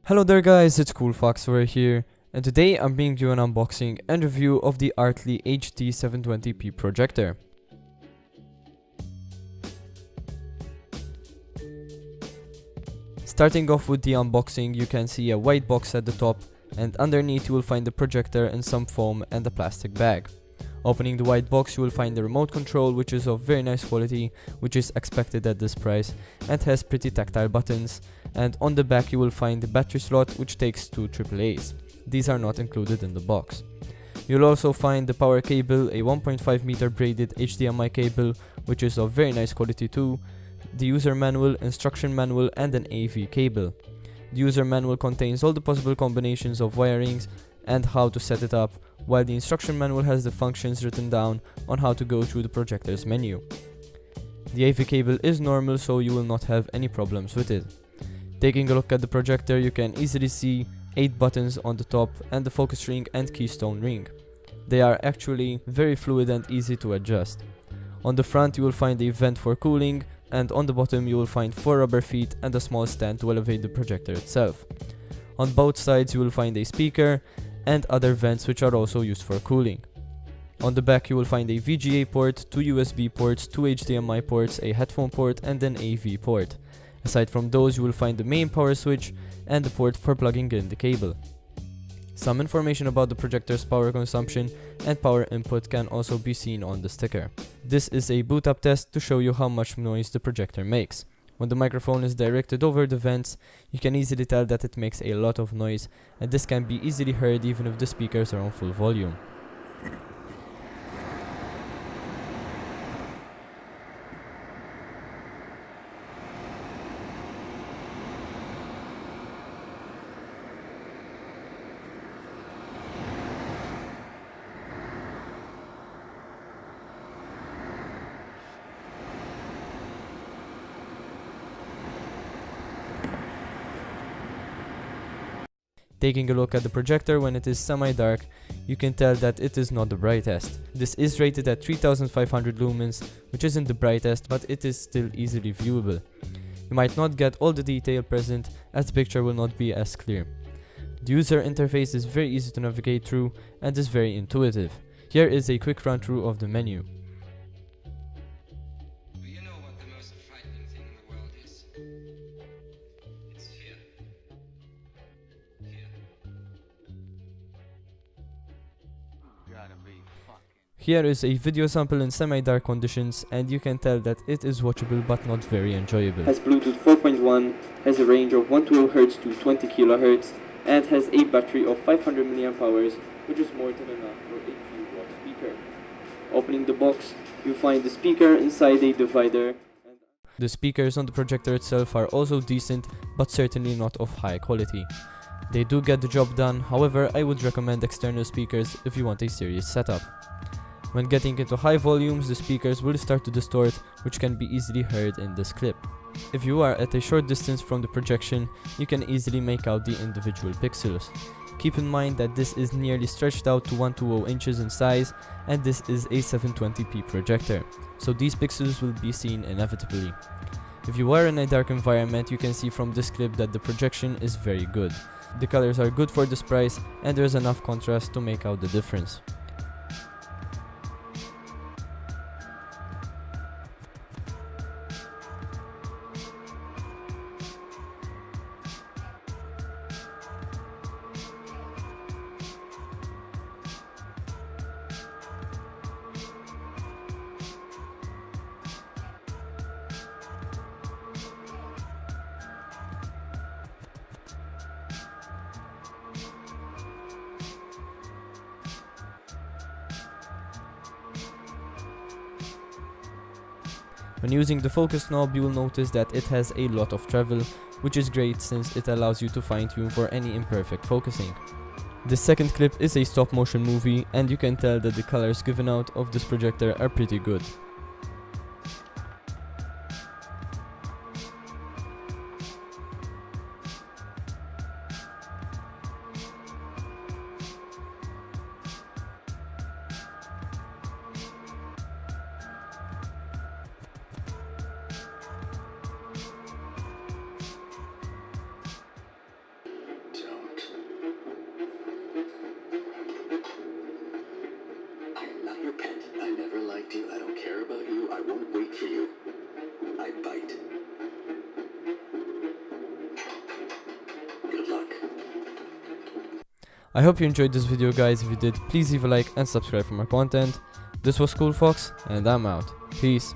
Hello there guys, it's CoolFox over here, and today I'm bringing you an unboxing and review of the Artlii HD 720p projector. Starting off with the unboxing, you can see a white box at the top, and underneath you will find the projector and some foam and a plastic bag. Opening the white box, you will find the remote control, which is of very nice quality, which is expected at this price, and has pretty tactile buttons. And on the back you will find the battery slot, which takes two AAAs. These are not included in the box. You'll also find the power cable, a 1.5 meter braided HDMI cable, which is of very nice quality too, the user manual, instruction manual, and an AV cable. The user manual contains all the possible combinations of wirings and how to set it up, while the instruction manual has the functions written down on how to go through the projector's menu. The AV cable is normal, so you will not have any problems with it. Taking a look at the projector, you can easily see 8 buttons on the top and the focus ring and keystone ring. They are actually very fluid and easy to adjust. On the front you will find a vent for cooling, and on the bottom you will find 4 rubber feet and a small stand to elevate the projector itself. On both sides you will find a speaker and other vents which are also used for cooling. On the back you will find a VGA port, 2 USB ports, 2 HDMI ports, a headphone port, and an AV port. Aside from those, you will find the main power switch and the port for plugging in the cable. Some information about the projector's power consumption and power input can also be seen on the sticker. This is a boot up test to show you how much noise the projector makes. When the microphone is directed over the vents, you can easily tell that it makes a lot of noise, and this can be easily heard even if the speakers are on full volume. Taking a look at the projector when it is semi-dark, you can tell that it is not the brightest. This is rated at 3500 lumens, which isn't the brightest, but it is still easily viewable. You might not get all the detail present, as the picture will not be as clear. The user interface is very easy to navigate through and is very intuitive. Here is a quick run through of the menu. Here is a video sample in semi-dark conditions, and you can tell that it is watchable but not very enjoyable. Has Bluetooth 4.1, has a range of 120 Hz to 20 kHz, and has a battery of 500 mAh, which is more than enough for a 3-watt speaker. Opening the box, you find the speaker inside a divider. The speakers on the projector itself are also decent, but certainly not of high quality. They do get the job done, however I would recommend external speakers if you want a serious setup. When getting into high volumes, the speakers will start to distort, which can be easily heard in this clip. If you are at a short distance from the projection, you can easily make out the individual pixels. Keep in mind that this is nearly stretched out to 120 inches in size, and this is a 720p projector, so these pixels will be seen inevitably. If you are in a dark environment, you can see from this clip that the projection is very good. The colors are good for this price, and there is enough contrast to make out the difference. When using the focus knob, you will notice that it has a lot of travel, which is great since it allows you to fine-tune for any imperfect focusing. This second clip is a stop motion movie, and you can tell that the colors given out of this projector are pretty good. I hope you enjoyed this video, guys. If you did, please leave a like and subscribe for more content. This was CoolFox, and I'm out. Peace.